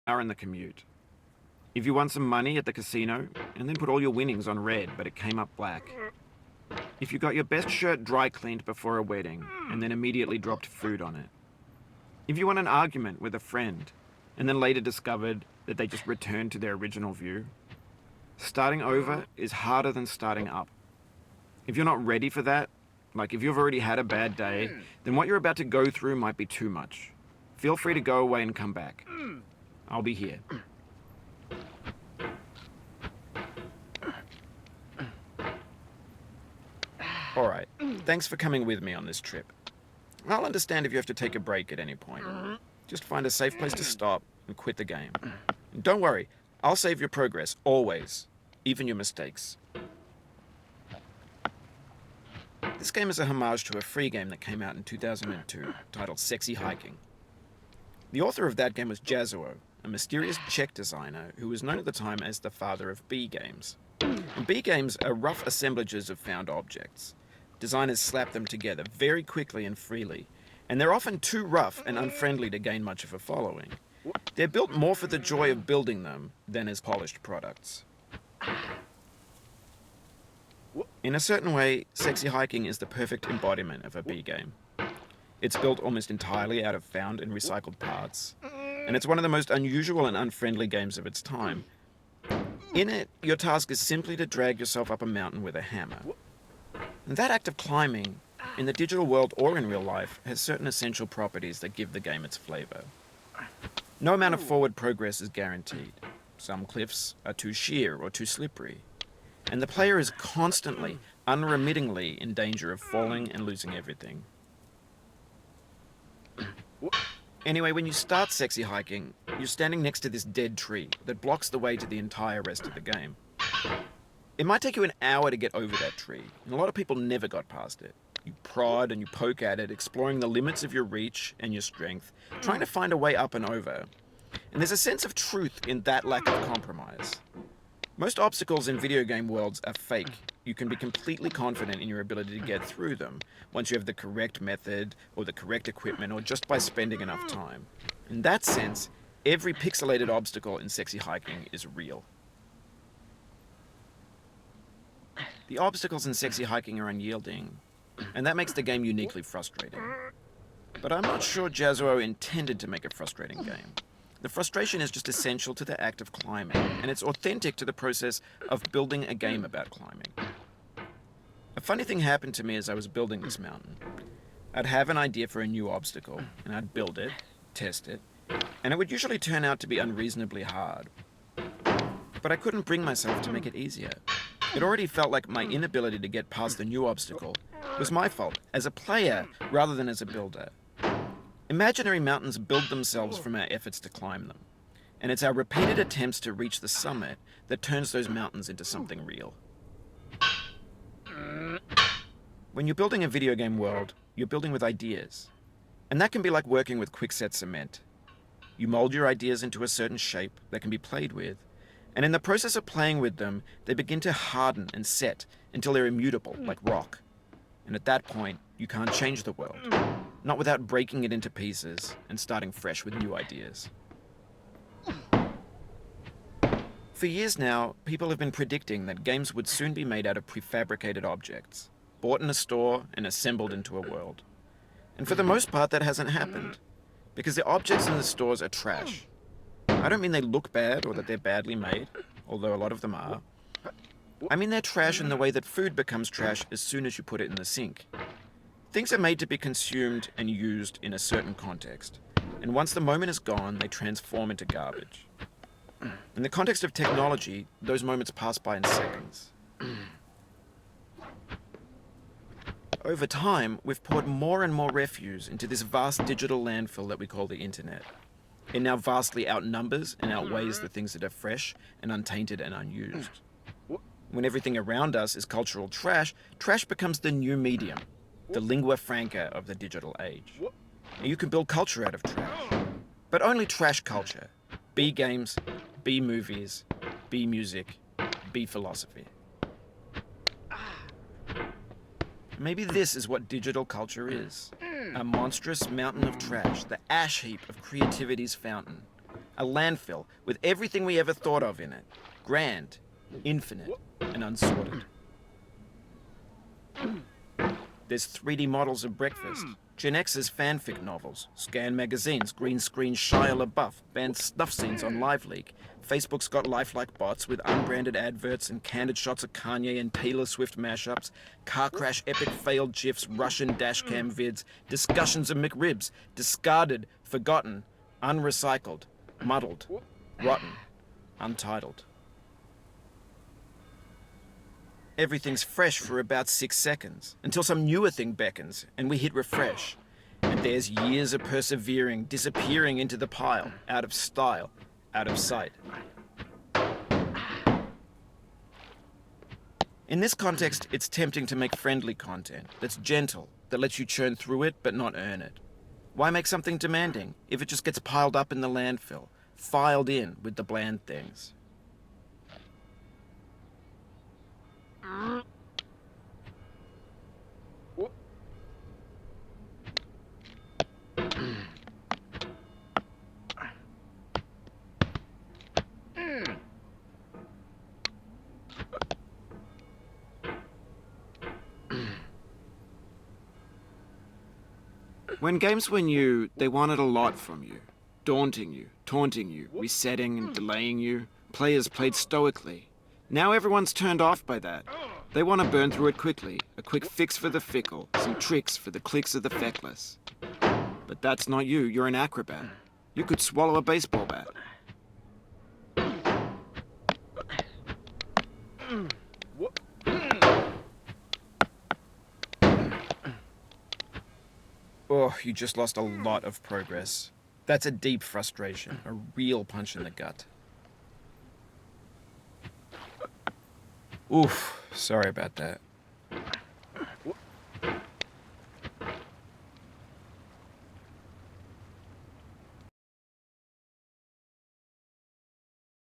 are in the commute. If you won some money at the casino and then put all your winnings on red but it came up black. If you got your best shirt dry cleaned before a wedding and then immediately dropped food on it. If you won an argument with a friend and then later discovered that they just returned to their original view. Starting over is harder than starting up. If you're not ready for that, like if you've already had a bad day, then what you're about to go through might be too much. Feel free to go away and come back. I'll be here. Alright, thanks for coming with me on this trip. I'll understand if you have to take a break at any point. Just find a safe place to stop and quit the game. And don't worry, I'll save your progress, always. Even your mistakes. This game is a homage to a free game that came out in 2002, titled Sexy Hiking. The author of that game was Jazzuo, a mysterious Czech designer who was known at the time as the father of B games. And B games are rough assemblages of found objects. Designers slap them together very quickly and freely, and they're often too rough and unfriendly to gain much of a following. They're built more for the joy of building them than as polished products. In a certain way, Sexy Hiking is the perfect embodiment of a B game. It's built almost entirely out of found and recycled parts, and it's one of the most unusual and unfriendly games of its time. In it, your task is simply to drag yourself up a mountain with a hammer. And that act of climbing, in the digital world or in real life, has certain essential properties that give the game its flavor. No amount of forward progress is guaranteed. Some cliffs are too sheer or too slippery. And the player is constantly, unremittingly in danger of falling and losing everything. Anyway, when you start Sexy Hiking, you're standing next to this dead tree that blocks the way to the entire rest of the game. It might take you an hour to get over that tree, and a lot of people never got past it. You prod and you poke at it, exploring the limits of your reach and your strength, trying to find a way up and over. And there's a sense of truth in that lack of compromise. Most obstacles in video game worlds are fake. You can be completely confident in your ability to get through them once you have the correct method or the correct equipment or just by spending enough time. In that sense, every pixelated obstacle in Sexy Hiking is real. The obstacles in Sexy Hiking are unyielding, and that makes the game uniquely frustrating. But I'm not sure Jazzuo intended to make a frustrating game. The frustration is just essential to the act of climbing, and it's authentic to the process of building a game about climbing. A funny thing happened to me as I was building this mountain. I'd have an idea for a new obstacle, and I'd build it, test it, and it would usually turn out to be unreasonably hard. But I couldn't bring myself to make it easier. It already felt like my inability to get past the new obstacle was my fault, as a player rather than as a builder. Imaginary mountains build themselves from our efforts to climb them, and it's our repeated attempts to reach the summit that turns those mountains into something real. When you're building a video game world, you're building with ideas, and that can be like working with quickset cement. You mold your ideas into a certain shape that can be played with, and in the process of playing with them, they begin to harden and set until they're immutable, like rock. And at that point, you can't change the world. Not without breaking it into pieces and starting fresh with new ideas. For years now, people have been predicting that games would soon be made out of prefabricated objects, bought in a store and assembled into a world. And for the most part, that hasn't happened, because the objects in the stores are trash. I don't mean they look bad or that they're badly made, although a lot of them are. I mean they're trash in the way that food becomes trash as soon as you put it in the sink. Things are made to be consumed and used in a certain context, and once the moment is gone, they transform into garbage. In the context of technology, those moments pass by in seconds. Over time, we've poured more and more refuse into this vast digital landfill that we call the internet. It now vastly outnumbers and outweighs the things that are fresh and untainted and unused. When everything around us is cultural trash, trash becomes the new medium, the lingua franca of the digital age. And you can build culture out of trash, but only trash culture. B games, B movies, B music, B philosophy. Maybe this is what digital culture is. A monstrous mountain of trash, the ash heap of creativity's fountain. A landfill with everything we ever thought of in it. Grand, infinite, and unsorted. There's 3D models of breakfast, Gen X's fanfic novels, Scan magazines, green screen Shia LaBeouf, banned snuff scenes on LiveLeak. Facebook's got lifelike bots with unbranded adverts and candid shots of Kanye and Taylor Swift mashups, car crash epic failed GIFs, Russian dashcam vids, discussions of McRibs, discarded, forgotten, unrecycled, muddled, rotten, untitled. Everything's fresh for about 6 seconds, until some newer thing beckons, and we hit refresh. And there's years of persevering, disappearing into the pile, out of style, out of sight. In this context, it's tempting to make friendly content that's gentle, that lets you churn through it but not earn it. Why make something demanding if it just gets piled up in the landfill, filed in with the bland things? When games were new, they wanted a lot from you. Daunting you, taunting you, resetting and delaying you. Players played stoically. Now everyone's turned off by that. They want to burn through it quickly, a quick fix for the fickle, some tricks for the clicks of the feckless. But that's not you, you're an acrobat. You could swallow a baseball bat. Oh, you just lost a lot of progress. That's a deep frustration, a real punch in the gut. Oof, sorry about that.